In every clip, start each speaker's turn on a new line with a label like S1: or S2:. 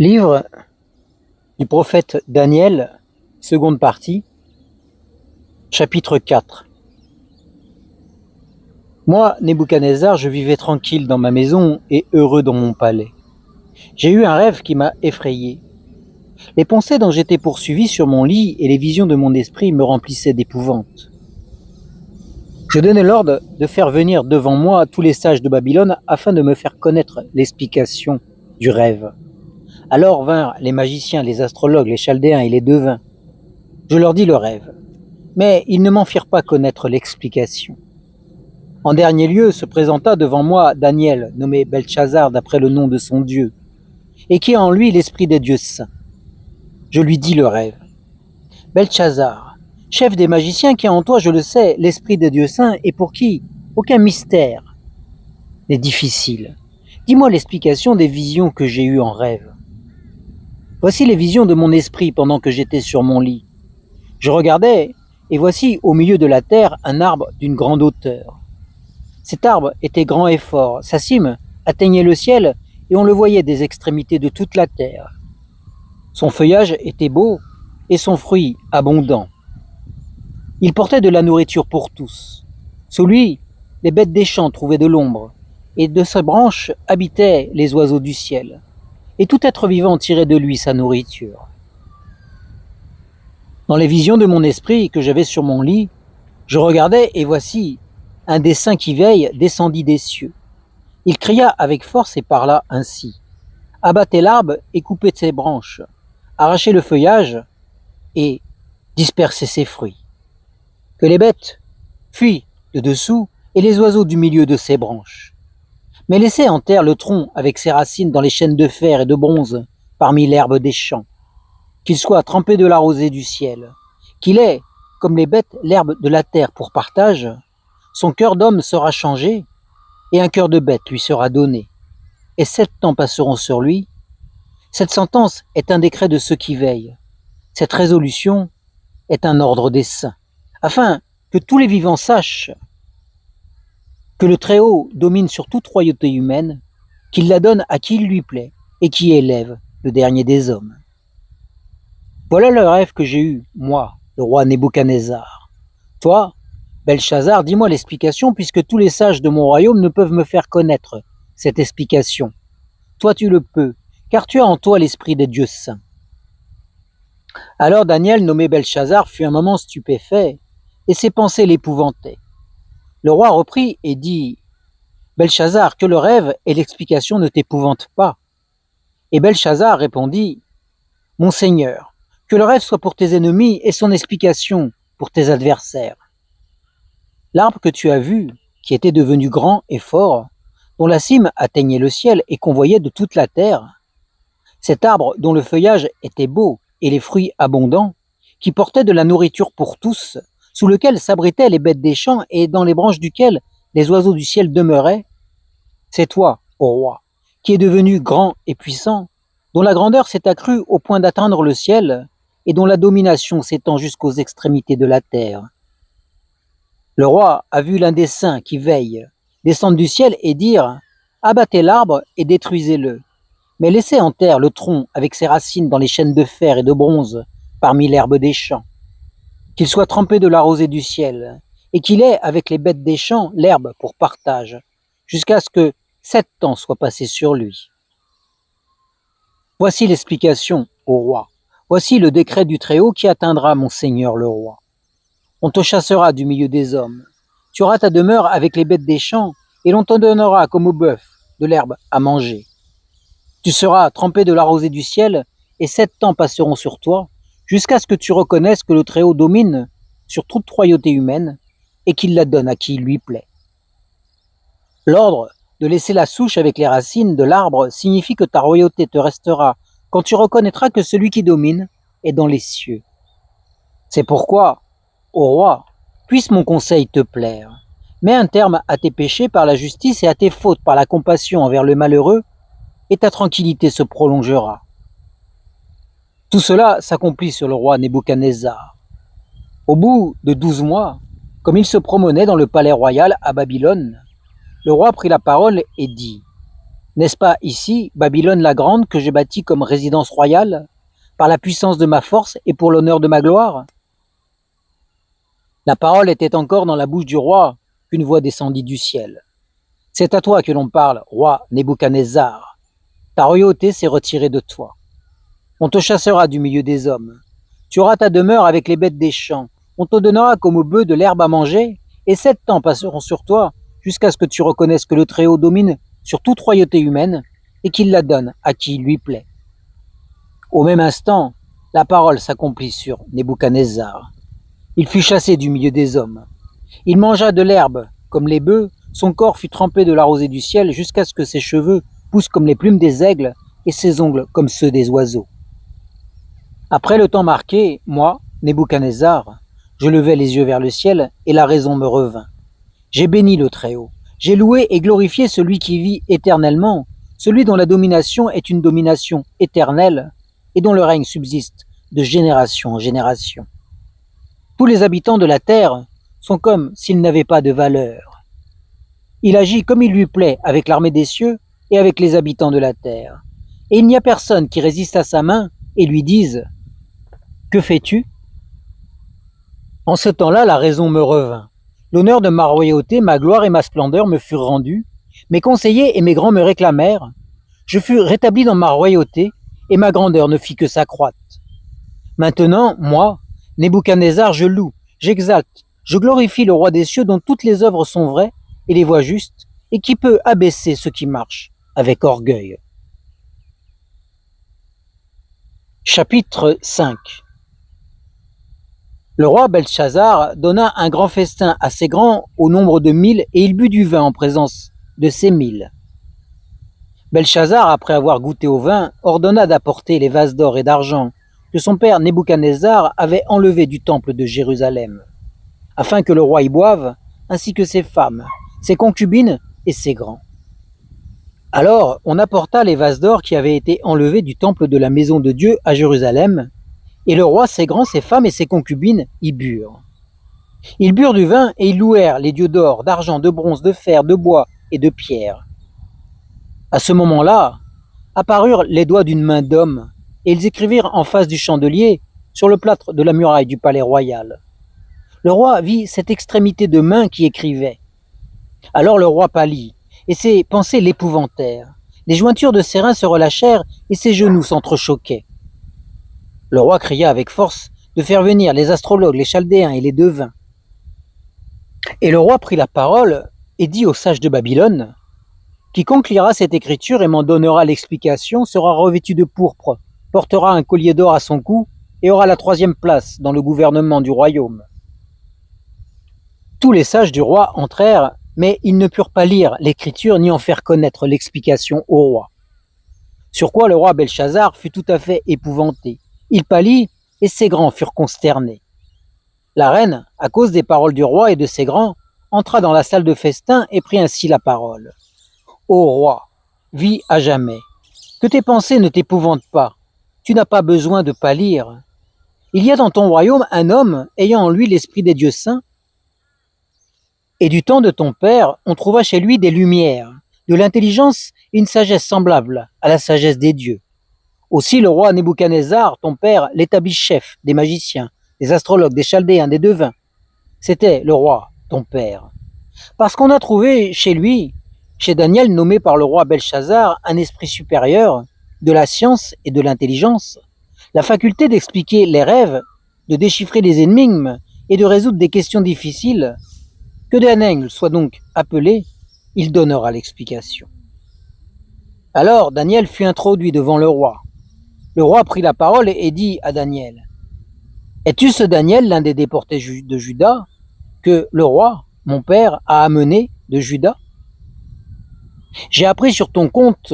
S1: Livre du prophète Daniel, seconde partie, chapitre 4. Moi, Nebuchadnezzar, je vivais tranquille dans ma maison et heureux dans mon palais. J'ai eu un rêve qui m'a effrayé. Les pensées dont j'étais poursuivi sur mon lit et les visions de mon esprit me remplissaient d'épouvante. Je donnai l'ordre de faire venir devant moi tous les sages de Babylone afin de me faire connaître l'explication du rêve. Alors vinrent les magiciens, les astrologues, les chaldéens et les devins. Je leur dis le rêve, mais ils ne m'en firent pas connaître l'explication. En dernier lieu se présenta devant moi Daniel, nommé Beltchazar d'après le nom de son Dieu, et qui a en lui l'esprit des dieux saints. Je lui dis le rêve. Beltchazar, chef des magiciens qui a en toi, je le sais, l'esprit des dieux saints, et pour qui aucun mystère n'est difficile. Dis-moi l'explication des visions que j'ai eues en rêve. Voici les visions de mon esprit pendant que j'étais sur mon lit. Je regardais, et voici au milieu de la terre un arbre d'une grande hauteur. Cet arbre était grand et fort, sa cime atteignait le ciel, et on le voyait des extrémités de toute la terre. Son feuillage était beau, et son fruit abondant. Il portait de la nourriture pour tous. Sous lui, les bêtes des champs trouvaient de l'ombre, et de ses branches habitaient les oiseaux du ciel. Et tout être vivant tirait de lui sa nourriture. Dans les visions de mon esprit que j'avais sur mon lit, je regardais, et voici, un des saints qui veille descendit des cieux. Il cria avec force et parla ainsi. Abattez l'arbre et coupez ses branches, arrachez le feuillage et dispersez ses fruits. Que les bêtes fuient de dessous et les oiseaux du milieu de ses branches. Mais laissez en terre le tronc avec ses racines dans les chaînes de fer et de bronze parmi l'herbe des champs. Qu'il soit trempé de la rosée du ciel, qu'il ait, comme les bêtes, l'herbe de la terre pour partage, son cœur d'homme sera changé et un cœur de bête lui sera donné. Et 7 ans passeront sur lui. Cette sentence est un décret de ceux qui veillent. Cette résolution est un ordre des saints, afin que tous les vivants sachent que le Très-Haut domine sur toute royauté humaine, qu'il la donne à qui il lui plaît et qui élève le dernier des hommes. Voilà le rêve que j'ai eu, moi, le roi Nebuchadnezzar. Toi, Belchazar, dis-moi l'explication, puisque tous les sages de mon royaume ne peuvent me faire connaître cette explication. Toi tu le peux, car tu as en toi l'esprit des dieux saints. Alors Daniel, nommé Belchazar, fut un moment stupéfait, et ses pensées l'épouvantaient. Le roi reprit et dit, Belchazar, que le rêve et l'explication ne t'épouvantent pas. Et Belchazar répondit, Mon Seigneur, que le rêve soit pour tes ennemis et son explication pour tes adversaires. L'arbre que tu as vu, qui était devenu grand et fort, dont la cime atteignait le ciel et qu'on voyait de toute la terre, cet arbre dont le feuillage était beau et les fruits abondants, qui portait de la nourriture pour tous, sous lequel s'abritaient les bêtes des champs et dans les branches duquel les oiseaux du ciel demeuraient, c'est toi, ô roi, qui es devenu grand et puissant, dont la grandeur s'est accrue au point d'atteindre le ciel et dont la domination s'étend jusqu'aux extrémités de la terre. Le roi a vu l'un des saints qui veille descendre du ciel et dire « Abattez l'arbre et détruisez-le, mais laissez en terre le tronc avec ses racines dans les chaînes de fer et de bronze parmi l'herbe des champs. Qu'il soit trempé de la rosée du ciel, et qu'il ait avec les bêtes des champs l'herbe pour partage, jusqu'à ce que 7 ans soient passés sur lui. Voici l'explication, ô roi. Voici le décret du Très-Haut qui atteindra mon Seigneur le roi. On te chassera du milieu des hommes. Tu auras ta demeure avec les bêtes des champs, et l'on te donnera comme au bœuf de l'herbe à manger. Tu seras trempé de la rosée du ciel, et 7 ans passeront sur toi, jusqu'à ce que tu reconnaisses que le Très-Haut domine sur toute royauté humaine, et qu'il la donne à qui il lui plaît. L'ordre de laisser la souche avec les racines de l'arbre signifie que ta royauté te restera quand tu reconnaîtras que celui qui domine est dans les cieux. C'est pourquoi, ô roi, puisse mon conseil te plaire. Mets un terme à tes péchés par la justice et à tes fautes par la compassion envers le malheureux, et ta tranquillité se prolongera. Tout cela s'accomplit sur le roi Nebuchadnezzar. Au bout de 12 mois, comme il se promenait dans le palais royal à Babylone, le roi prit la parole et dit N'est-ce pas ici, Babylone la Grande, que j'ai bâtie comme résidence royale, par la puissance de ma force et pour l'honneur de ma gloire? La parole était encore dans la bouche du roi qu'une voix descendit du ciel. C'est à toi que l'on parle, roi Nebuchadnezzar. Ta royauté s'est retirée de toi. On te chassera du milieu des hommes. Tu auras ta demeure avec les bêtes des champs. On te donnera comme aux bœufs de l'herbe à manger, et 7 ans passeront sur toi, jusqu'à ce que tu reconnaisses que le Très-Haut domine sur toute royauté humaine, et qu'il la donne à qui il lui plaît. Au même instant, la parole s'accomplit sur Nebuchadnezzar. Il fut chassé du milieu des hommes. Il mangea de l'herbe comme les bœufs, son corps fut trempé de la rosée du ciel jusqu'à ce que ses cheveux poussent comme les plumes des aigles et ses ongles comme ceux des oiseaux. Après le temps marqué, moi, Nebuchadnezzar, je levai les yeux vers le ciel et la raison me revint. J'ai béni le Très-Haut, j'ai loué et glorifié celui qui vit éternellement, celui dont la domination est une domination éternelle et dont le règne subsiste de génération en génération. Tous les habitants de la terre sont comme s'ils n'avaient pas de valeur. Il agit comme il lui plaît avec l'armée des cieux et avec les habitants de la terre. Et il n'y a personne qui résiste à sa main et lui dise « Que fais-tu » En ce temps-là, la raison me revint. L'honneur de ma royauté, ma gloire et ma splendeur me furent rendus. Mes conseillers et mes grands me réclamèrent. Je fus rétabli dans ma royauté et ma grandeur ne fit que s'accroître. Maintenant, moi, Nebuchadnezzar, je loue, j'exalte, je glorifie le roi des cieux dont toutes les œuvres sont vraies et les voies justes, et qui peut abaisser ceux qui marchent avec orgueil. Chapitre 5. Le roi Belchazzar donna un grand festin assez grand au nombre de 1000 et il but du vin en présence de ces 1000. Belchazzar, après avoir goûté au vin, ordonna d'apporter les vases d'or et d'argent que son père Nebuchadnezzar avait enlevés du temple de Jérusalem, afin que le roi y boive, ainsi que ses femmes, ses concubines et ses grands. Alors on apporta les vases d'or qui avaient été enlevés du temple de la maison de Dieu à Jérusalem, et le roi, ses grands, ses femmes et ses concubines y burent. Ils burent du vin et ils louèrent les dieux d'or, d'argent, de bronze, de fer, de bois et de pierre. À ce moment-là, apparurent les doigts d'une main d'homme, et ils écrivirent en face du chandelier, sur le plâtre de la muraille du palais royal. Le roi vit cette extrémité de main qui écrivait. Alors le roi pâlit, et ses pensées l'épouvantèrent. Les jointures de ses reins se relâchèrent, et ses genoux s'entrechoquaient. Le roi cria avec force de faire venir les astrologues, les chaldéens et les devins. Et le roi prit la parole et dit aux sages de Babylone: Quiconque lira cette écriture et m'en donnera l'explication sera revêtu de pourpre, portera un collier d'or à son cou et aura la 3e place dans le gouvernement du royaume. Tous les sages du roi entrèrent, mais ils ne purent pas lire l'écriture ni en faire connaître l'explication au roi. Sur quoi le roi Belchazzar fut tout à fait épouvanté. Il pâlit et ses grands furent consternés. La reine, à cause des paroles du roi et de ses grands, entra dans la salle de festin et prit ainsi la parole. Ô roi, vis à jamais. Que tes pensées ne t'épouvantent pas. Tu n'as pas besoin de pâlir. Il y a dans ton royaume un homme ayant en lui l'esprit des dieux saints. Et du temps de ton père, on trouva chez lui des lumières, de l'intelligence et une sagesse semblable à la sagesse des dieux. Aussi le roi Nebuchadnezzar, ton père, l'établit chef des magiciens, des astrologues, des chaldéens, des devins. C'était le roi, ton père. Parce qu'on a trouvé chez lui, chez Daniel, nommé par le roi Belchazzar, un esprit supérieur, de la science et de l'intelligence, la faculté d'expliquer les rêves, de déchiffrer les énigmes et de résoudre des questions difficiles. Que Daniel soit donc appelé, il donnera l'explication. Alors Daniel fut introduit devant le roi. Le roi prit la parole et dit à Daniel: Es-tu ce Daniel, l'un des déportés de Juda, que le roi, mon père, a amené de Juda? J'ai appris sur ton compte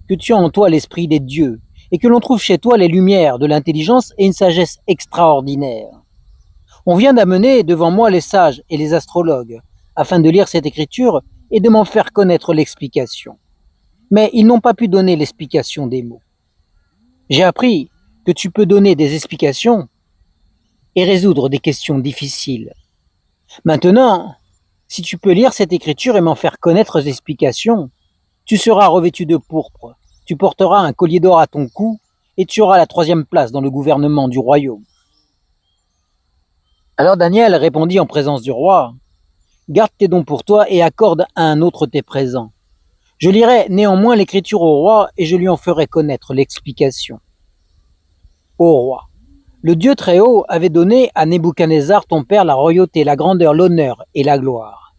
S1: que tu as en toi l'esprit des dieux, et que l'on trouve chez toi les lumières de l'intelligence et une sagesse extraordinaire. On vient d'amener devant moi les sages et les astrologues, afin de lire cette écriture et de m'en faire connaître l'explication. Mais ils n'ont pas pu donner l'explication des mots. J'ai appris que tu peux donner des explications et résoudre des questions difficiles. Maintenant, si tu peux lire cette écriture et m'en faire connaître l'explication, Tu seras revêtu de pourpre, tu porteras un collier d'or à ton cou, et tu auras la 3e place dans le gouvernement du royaume. » Alors Daniel répondit en présence du roi, « Garde tes dons pour toi et accorde à un autre tes présents. Je lirai néanmoins l'écriture au roi et je lui en ferai connaître l'explication. » Ô roi, le Dieu Très-Haut avait donné à Nebuchadnezzar ton père la royauté, la grandeur, l'honneur et la gloire.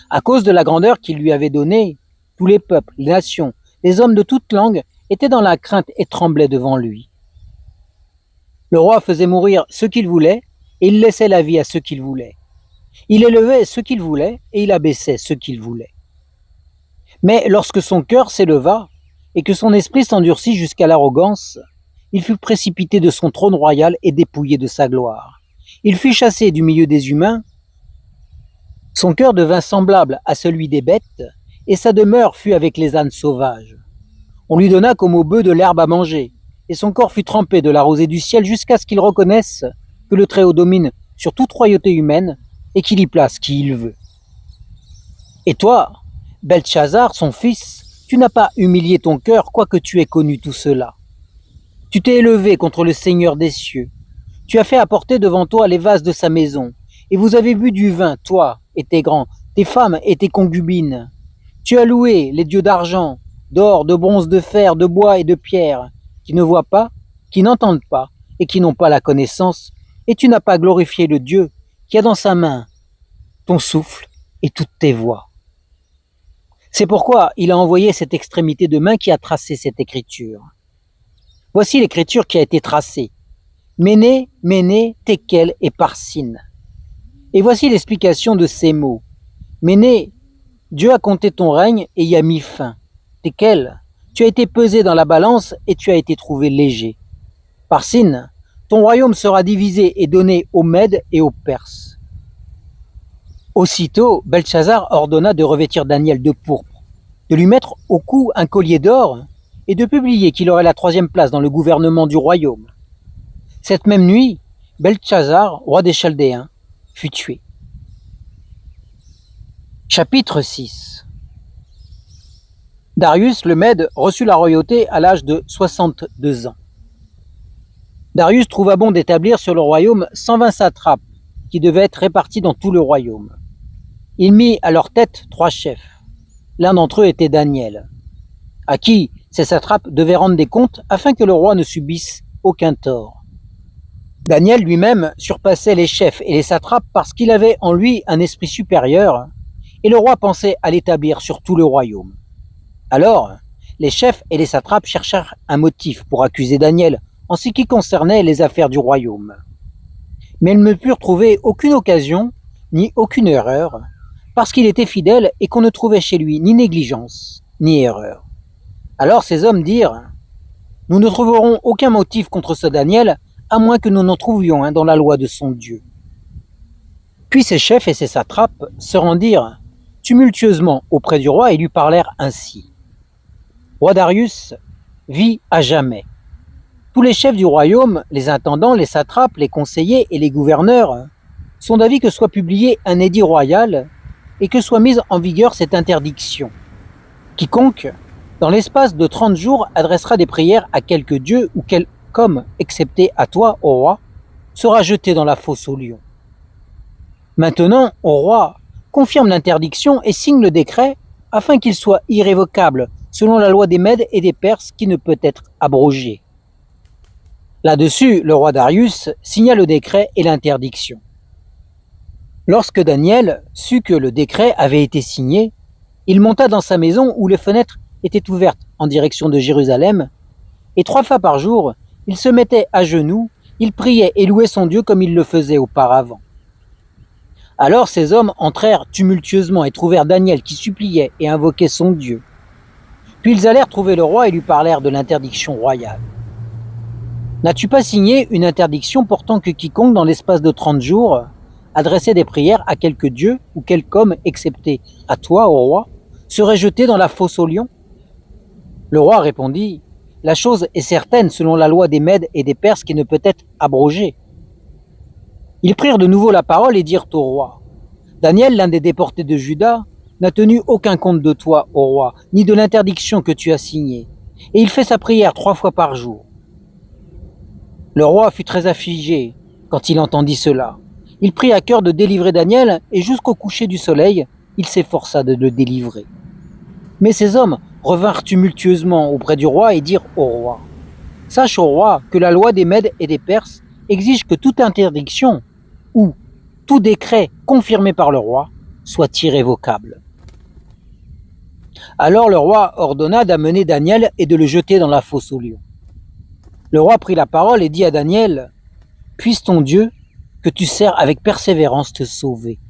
S1: À cause de la grandeur qu'il lui avait donnée, tous les peuples, les nations, les hommes de toute langue étaient dans la crainte et tremblaient devant lui. Le roi faisait mourir ceux qu'il voulait et il laissait la vie à ceux qu'il voulait. Il élevait ceux qu'il voulait et il abaissait ceux qu'il voulait. Mais lorsque son cœur s'éleva et que son esprit s'endurcit jusqu'à l'arrogance, il fut précipité de son trône royal et dépouillé de sa gloire. Il fut chassé du milieu des humains, son cœur devint semblable à celui des bêtes, et sa demeure fut avec les ânes sauvages. On lui donna comme au bœuf de l'herbe à manger, et son corps fut trempé de la rosée du ciel jusqu'à ce qu'il reconnaisse que le Très-Haut domine sur toute royauté humaine et qu'il y place qui il veut. Et toi, Beltchazar, son fils, tu n'as pas humilié ton cœur, quoique tu aies connu tout cela. Tu t'es élevé contre le Seigneur des cieux. Tu as fait apporter devant toi les vases de sa maison, et vous avez bu du vin, toi et tes grands, tes femmes et tes concubines. Tu as loué les dieux d'argent, d'or, de bronze, de fer, de bois et de pierre, qui ne voient pas, qui n'entendent pas, et qui n'ont pas la connaissance, et tu n'as pas glorifié le Dieu qui a dans sa main ton souffle et toutes tes voies. C'est pourquoi il a envoyé cette extrémité de main qui a tracé cette écriture. Voici l'écriture qui a été tracée. Méné, Méné, Tekel et Parsin. Et voici l'explication de ces mots. Méné, Dieu a compté ton règne et y a mis fin. Tekel, tu as été pesé dans la balance et tu as été trouvé léger. Parsin, ton royaume sera divisé et donné aux Mèdes et aux Perses. Aussitôt, Beltchazar ordonna de revêtir Daniel de pourpre, de lui mettre au cou un collier d'or et de publier qu'il aurait la 3e place dans le gouvernement du royaume. Cette même nuit, Beltchazar, roi des Chaldéens, fut tué. Chapitre 6. Darius le Mède reçut la royauté à l'âge de 62 ans. Darius trouva bon d'établir sur le royaume 120 satrapes qui devaient être répartis dans tout le royaume. Il mit à leur tête 3 chefs. L'un d'entre eux était Daniel, à qui ces satrapes devaient rendre des comptes afin que le roi ne subisse aucun tort. Daniel lui-même surpassait les chefs et les satrapes parce qu'il avait en lui un esprit supérieur, et le roi pensait à l'établir sur tout le royaume. Alors, les chefs et les satrapes cherchèrent un motif pour accuser Daniel en ce qui concernait les affaires du royaume. Mais ils ne purent trouver aucune occasion, ni aucune erreur, parce qu'il était fidèle et qu'on ne trouvait chez lui ni négligence, ni erreur. Alors ces hommes dirent, « Nous ne trouverons aucun motif contre ce Daniel, à moins que nous n'en trouvions un dans la loi de son Dieu. » Puis ces chefs et ces satrapes se rendirent tumultueusement auprès du roi et lui parlèrent ainsi. « Roi Darius, vis à jamais. Tous les chefs du royaume, les intendants, les satrapes, les conseillers et les gouverneurs sont d'avis que soit publié un édit royal et que soit mise en vigueur cette interdiction. Quiconque, dans l'espace de 30 jours, adressera des prières à quelque dieu ou quelque homme, excepté à toi, ô roi, sera jeté dans la fosse aux lions. Maintenant, ô roi, confirme l'interdiction et signe le décret afin qu'il soit irrévocable selon la loi des Mèdes et des Perses qui ne peut être abrogée. » Là-dessus, le roi Darius signa le décret et l'interdiction. Lorsque Daniel sut que le décret avait été signé, il monta dans sa maison où les fenêtres étaient ouvertes en direction de Jérusalem, et 3 fois par jour, il se mettait à genoux, il priait et louait son Dieu comme il le faisait auparavant. Alors ces hommes entrèrent tumultueusement et trouvèrent Daniel qui suppliait et invoquait son Dieu. Puis ils allèrent trouver le roi et lui parlèrent de l'interdiction royale. « N'as-tu pas signé une interdiction portant que quiconque, dans l'espace de 30 jours, adressait des prières à quelque dieu ou quelque homme, excepté à toi, ô roi, serait jeté dans la fosse aux lions ?» Le roi répondit, « La chose est certaine selon la loi des Mèdes et des Perses qui ne peut être abrogée. » Ils prirent de nouveau la parole et dirent au roi, « Daniel, l'un des déportés de Juda, n'a tenu aucun compte de toi, ô roi, ni de l'interdiction que tu as signée, et il fait sa prière 3 fois par jour. Le roi fut très affligé quand il entendit cela. Il prit à cœur de délivrer Daniel, et jusqu'au coucher du soleil, il s'efforça de le délivrer. Mais ces hommes revinrent tumultueusement auprès du roi et dirent au roi: Sache, ô roi, que la loi des Mèdes et des Perses exige que toute interdiction ou tout décret confirmé par le roi soit irrévocable. Alors le roi ordonna d'amener Daniel et de le jeter dans la fosse aux lions. Le roi prit la parole et dit à Daniel: Puisse ton Dieu, que tu sers avec persévérance, te sauver.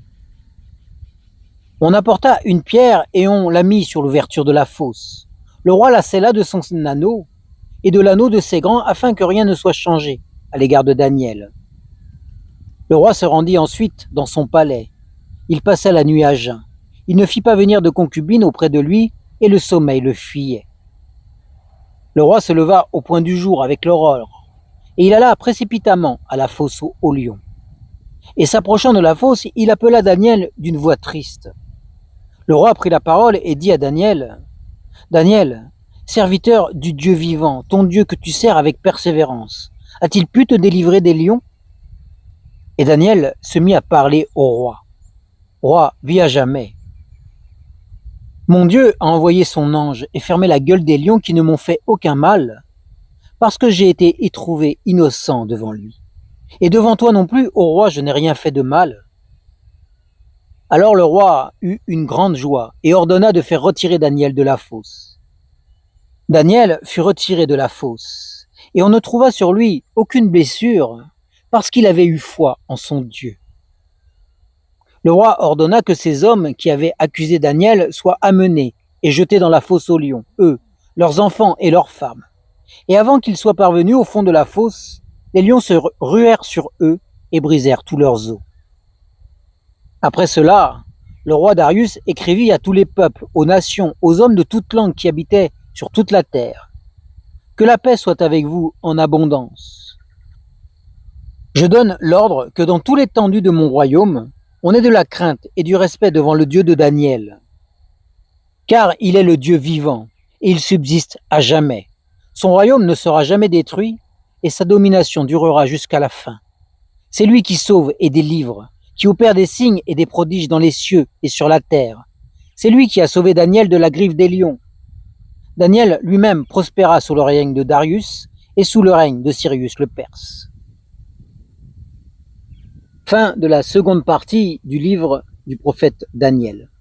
S1: On apporta une pierre et on la mit sur l'ouverture de la fosse. Le roi la scella de son anneau et de l'anneau de ses grands afin que rien ne soit changé à l'égard de Daniel. Le roi se rendit ensuite dans son palais. Il passa la nuit à jeun. Il ne fit pas venir de concubine auprès de lui et le sommeil le fuyait. Le roi se leva au point du jour avec l'aurore et il alla précipitamment à la fosse aux lions. Et s'approchant de la fosse, il appela Daniel d'une voix triste. Le roi prit la parole et dit à Daniel: Daniel, serviteur du Dieu vivant, ton Dieu que tu sers avec persévérance, a-t-il pu te délivrer des lions? Et Daniel se mit à parler au roi. Roi, vis à jamais. Mon Dieu a envoyé son ange et fermé la gueule des lions qui ne m'ont fait aucun mal, parce que j'ai été trouvé innocent devant lui. Et devant toi non plus, ô roi, je n'ai rien fait de mal. Alors le roi eut une grande joie et ordonna de faire retirer Daniel de la fosse. Daniel fut retiré de la fosse, et on ne trouva sur lui aucune blessure, parce qu'il avait eu foi en son Dieu. Le roi ordonna que ces hommes qui avaient accusé Daniel soient amenés et jetés dans la fosse aux lions, eux, leurs enfants et leurs femmes. Et avant qu'ils soient parvenus au fond de la fosse, les lions se ruèrent sur eux et brisèrent tous leurs os. Après cela, le roi Darius écrivit à tous les peuples, aux nations, aux hommes de toute langue qui habitaient sur toute la terre: Que la paix soit avec vous en abondance. Je donne l'ordre que dans tout l'étendue de mon royaume, on ait de la crainte et du respect devant le Dieu de Daniel. Car il est le Dieu vivant, et il subsiste à jamais. Son royaume ne sera jamais détruit, et sa domination durera jusqu'à la fin. C'est lui qui sauve et délivre, qui opère des signes et des prodiges dans les cieux et sur la terre. C'est lui qui a sauvé Daniel de la griffe des lions. Daniel lui-même prospéra sous le règne de Darius et sous le règne de Cyrus le Perse. Fin de la seconde partie du livre du prophète Daniel.